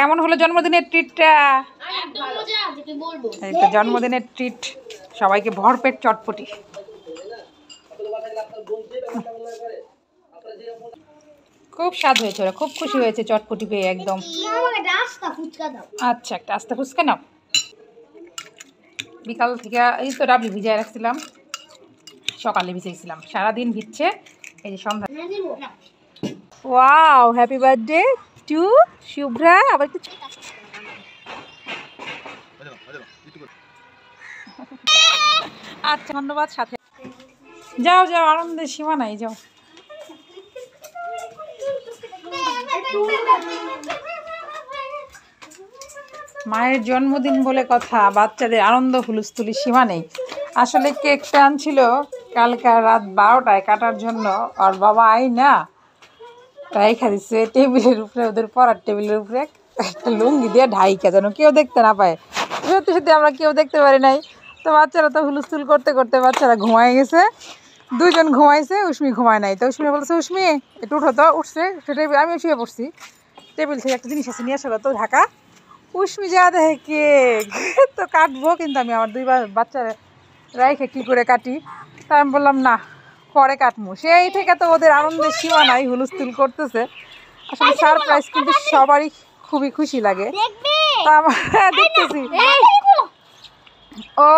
কেমন হলো জন্মদিনের ট্রিটটা? এই তো জন্মদিনের ট্রিট, সবাইকে ভরপেট চটপটি। খুব স্বাদ হয়েছে, ওরা খুব খুশি হয়েছে চটপটি পেয়ে একদম। আচ্ছা, একটা আস্তা ফুচকা নাও। বিকাল থেকে এই তো ডাবলি ভিজায় রাখছিলাম, সকালে ভিজাইছিলাম, সারাদিন ভিজছে। এই যে সন্ধ্যা। Wow, happy birthday to Shubhra. আবার একটু আচ্ছা, ধন্যবাদ। সাথে যাও যাও, আনন্দের সীমা নাই, যাও। মায়ের জন্মদিন বলে কথা, বাচ্চাদের আনন্দ হুলস্থুলি সীমা নেই। আসলে কেকটা আনছিল কালকে রাত 12টায় কাটার জন্য, আর বাবা আই না তাই খাইছে টেবিলের উপরে, ওদের পড়ার টেবিলের উপরে একটা লুঙ্গি দিয়ে ঢাইকা, যেন কেউ দেখতে না পায়। সত্যি সত্যি আমরা কেউ দেখতে পারি নাই। তো বাচ্চারা তো হুলস্থুল করতে করতে বাচ্চারা ঘুমায় গেছে, দুজন ঘুমাইছে, উষ্মি ঘুমায় নাই। তো উষ্মি বলছে, উষ্মি একটু উঠো তো। উঠছে, আমিও শুয়ে পড়ছি। টেবিল থেকে একটা জিনিস আছে নিয়ে আসলো তো ঢাকা। উষ্মি যা দেখে কেক, তো কাটবো, কিন্তু আমি আমার দুই বাচ্চা রাইখে কী করে কাটি। তা আমি বললাম না, পরে কাটবো। সেই থেকে তো ওদের আনন্দের সীমা নাই, হুলস্থুল করতেছে। আসলে সারপ্রাইজ কিন্তু সবারই খুবই খুশি লাগে। তা আমার দেখতেছি, ও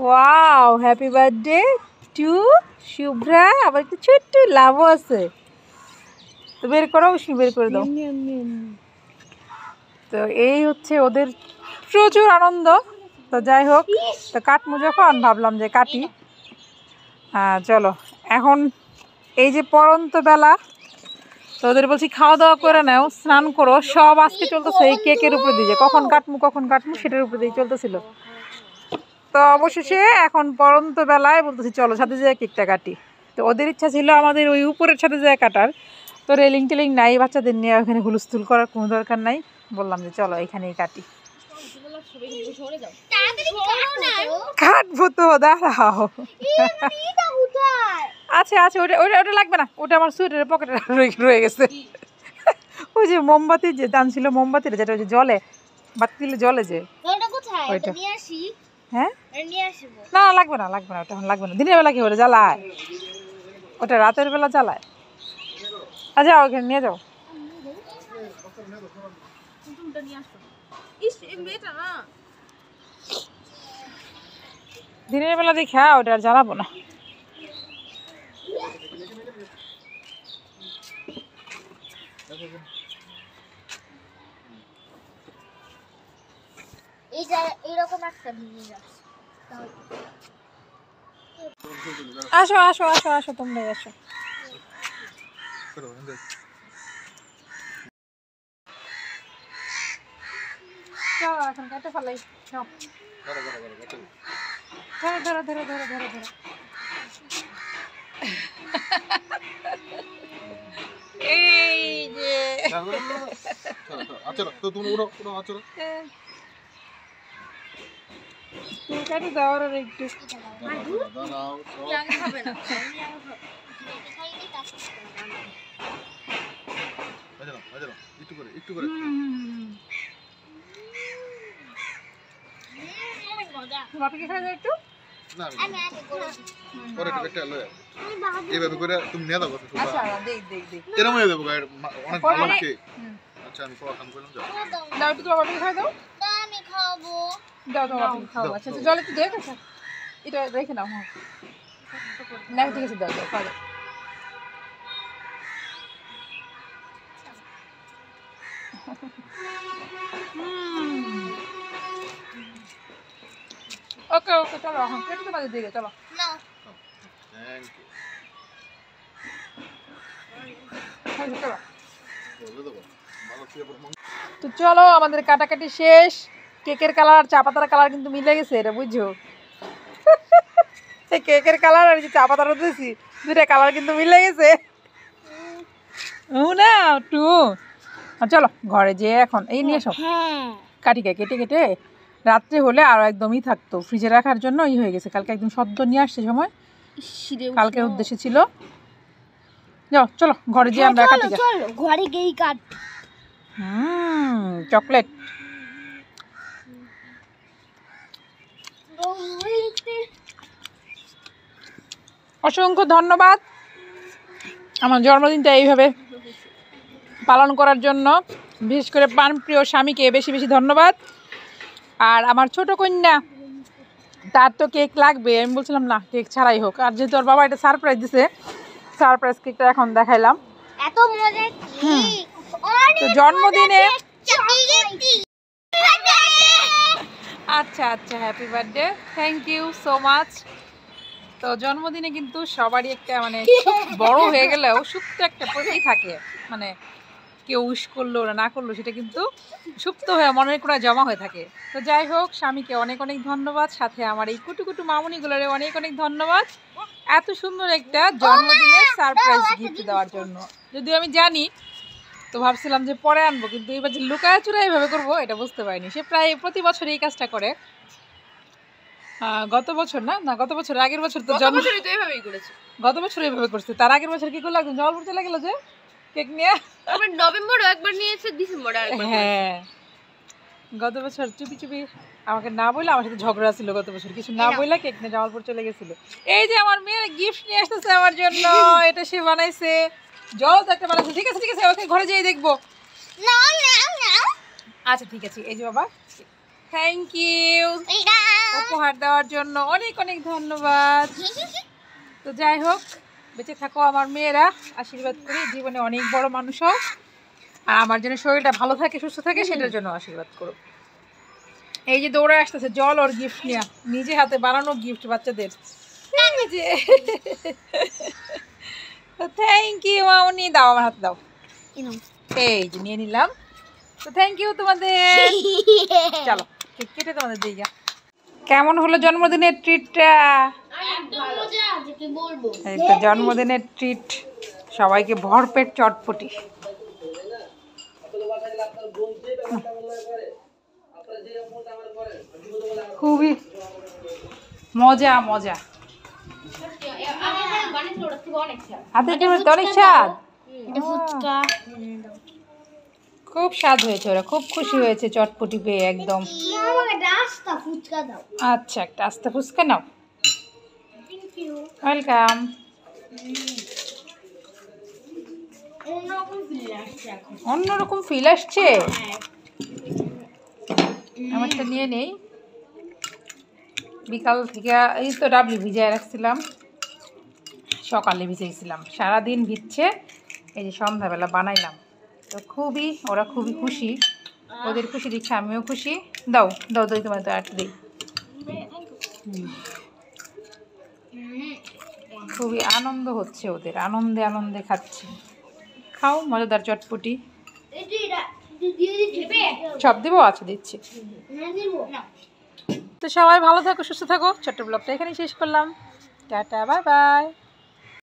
wow, happy birthday to Shubhra. আবার একটু ছোট্ট লাভও আছে, তো বের করো, উষ্মি বের করে দাও। তো এই হচ্ছে ওদের প্রচুর আনন্দ। তো যাই হোক, তো কাটমু যখন ভাবলাম যে কাটি। চলো এখন এই যে পরন্ত বেলা, তো ওদের বলছি খাওয়া দাওয়া করে নাও, স্নান করো, সব আজকে চলতেছে এই কেকের উপরে দিয়ে, কখন কাটমু সেটার উপরে দিয়ে চলতেছিল। তো অবশেষে এখন পরন্ত বেলায় বলতেছি চলো ছাদে যেয়ে কেকটা কাটি। তো ওদের ইচ্ছা ছিল আমাদের ওই উপরের ছাদে যেয়ে কাটার, তো রেলিং টেলিং নাই, বাচ্চাদের নিয়ে ওখানে হুলস্থুল করার কোনো দরকার নাই। বললাম যে চলো এখানেই কাটি। কাটবো তো, দাঁড়াও। আচ্ছা আচ্ছা, ওটা লাগবে না, ওটা আমার সুইটারের পকেটে রয়ে গেছে। ওই যে মোমবাতির যে দান ছিল, মোমবাতির যেটা ওই যে জলে, বাতি দিলে জলে যে, ওইটা। হ্যাঁ, না লাগবে না, ওটা এখন লাগবে না। দিনের বেলা কি করে জ্বালায়, ওটা রাতের বেলা জ্বালায়। আচ্ছা ওখানে নিয়ে যাও। দিনের বেলা দেখা ওটা আর জ্বালাবো না। আসো আসো আসো আসো, তোমরাই আসো। এখন কেটে ফেলাই, ধরো ধরো ধরো ধরো ধরো ধরো। এই যে কেটে দাও আর একটু। বাপিকে খাই দাও একটু। এইভাবে করে তুমি নিয়ে দাও। আচ্ছা দেখ দেখ দেখ, এরকম হয়ে যাবো, অনেক ভালো কেক। আচ্ছা আমি খাওয়া করলাম, দাও একটু, তোমার বাপিকে খাই দাও। আমি খাবো, দাও তোমার বাপিকে খাও। আচ্ছা আচ্ছা, জলে একটু দেখ। আচ্ছা এটা রেখে নাও। হ্যাঁ না, ঠিক আছে, দাও দাও, খাওয়া দাও। ওকে ওকে, চলো এখন কেটে তো বাজে দিকে, চলো। নাও। তো চলো, আমাদের কাটাকাটি শেষ। কেকের কালার চা পাতার কালার কিন্তু মিলে গেছে, এটা বুঝছো। কেকের কালার আর যে চা পাতার দিয়েছি, দুইটা কালার কিন্তু মিলে গেছে। না টু, চলো ঘরে যেয়ে এখন এই নিয়ে সব কাটি কেটে কেটে রাত্রে হলে আরো একদমই থাকতো, ফ্রিজে রাখার জন্য হয়ে গেছে। কালকে একদম সদ্য নিয়ে আসছে সময়, কালকের উদ্দেশ্যে ছিল। যাও চলো ঘরে যেয়ে আমরা কাটি, ঘরে গিয়েই কাট। চকলেট। অসংখ্য ধন্যবাদ আমার জন্মদিনটা এইভাবে পালন করার জন্য। বিশেষ করে প্রাণপ্রিয় স্বামীকে বেশি বেশি ধন্যবাদ। আর আমার ছোট কন্যা, তার তো কেক লাগবে, আমি বলছিলাম না কেক ছাড়াই হোক। আর যেহেতু ওর বাবা এটা সারপ্রাইজ দিছে, সারপ্রাইজ কেকটা এখন দেখাইলাম। এত মজা তো জন্মদিনে আচ্ছা আচ্ছা, happy birthday, thank you so much. তো জন্মদিনে কিন্তু সবারই একটা মানে বড় হয়ে গেলেও সুপ্ত একটা প্রতি থাকে, মানে কেউ উইশ করলো না করলো সেটা কিন্তু সুপ্ত হয়ে মনের কোণায় জমা হয়ে থাকে। তো যাই হোক, স্বামীকে অনেক অনেক ধন্যবাদ, সাথে আমার এই কুটু কুটু মামুনিগুলোরে অনেক অনেক ধন্যবাদ এত সুন্দর একটা জন্মদিনের সারপ্রাইজ গিফট দেওয়ার জন্য। যদিও আমি জানি, তো ভাবছিলাম যে পরে আনবো, কিন্তু এবার যে লুকায় চুরা এইভাবে করবো এটা বুঝতে পারিনি। সে প্রায় প্রতি বছর এই কাজটা করে। গত বছর গত বছর আগের বছর তো এইভাবেই করেছে। গত বছর এইভাবে করছে। তার আগের বছর কি করলো, একদম জলপুর চলে গেল যে কেক নিয়ে। আবার নভেম্বরে একবার নিয়েছে, ডিসেম্বরে আরেকবার। হ্যাঁ, গত বছর চুপি চুপি আমাকে না বলে, আমার সাথে ঝগড়া ছিল গত বছর, কিছু না বলে কেক নিয়ে জামালপুর চলে গেছিল। এই যে আমার মেয়ের গিফট নিয়ে আসতেছে আমার জন্য, এটা সে বানাইছে, জল তো একটা বানাইছে। ঠিক আছে ঠিক আছে, ওকে ঘরে যেয়ে দেখবো। আচ্ছা ঠিক আছে, এই যে বাবা, থ্যাংক ইউ উপহার দেওয়ার জন্য, অনেক অনেক ধন্যবাদ। তো যাই হোক, বেঁচে থাকো আমার মেয়েরা, আশীর্বাদ করি জীবনে অনেক বড় মানুষ হোক, আর আমার যেন শরীরটা ভালো থাকে সুস্থ থাকে সেটার জন্য আশীর্বাদ করো। এই যে দৌড়ে আসতেছে জল ওর গিফট নিয়ে, নিজে হাতে বানানো গিফট বাচ্চাদের। থ্যাংক ইউ মামনি, দাও আমার হাতে দাও। এই যে নিয়ে নিলাম। তো থ্যাংক ইউ তোমাদের। চলো কেক কেটে তোমাদের দিই। কেমন হলো জন্মদিনের ট্রিটটা? এই তো জন্মদিনের ট্রিট, সবাইকে ভরপেট চটপটি। খুবই মজা মজা, হাতে অনেক স্বাদ, খুব স্বাদ হয়েছে, ওরা খুব খুশি হয়েছে চটপটি পেয়ে একদম। আচ্ছা, একটা আস্তা ফুচকা নাও। ওয়েলকাম। অন্যরকম ফিল আসছে, আমারটা নিয়ে নেই। বিকাল থেকে এই তো ডাবলি ভিজায় রাখছিলাম, সকালে ভিজাইছিলাম, সারাদিন ভিজছে, এই যে সন্ধ্যাবেলা বানাইলাম। তো ওরা খুবই খুশি, ওদের খুশি দেখছে আমিও খুশি। দাও দাও দই, তোমার তো আটকে দিই। খুবই আনন্দ হচ্ছে ওদের, আনন্দে আনন্দে খাচ্ছে। খাও মজাদার চটপটি। সব দিব? আচ্ছা দিচ্ছি। তো সবাই ভালো থাকো, সুস্থ থাকো। ছোট্ট ব্লগটা এখানেই শেষ করলাম। Tata, bye bye.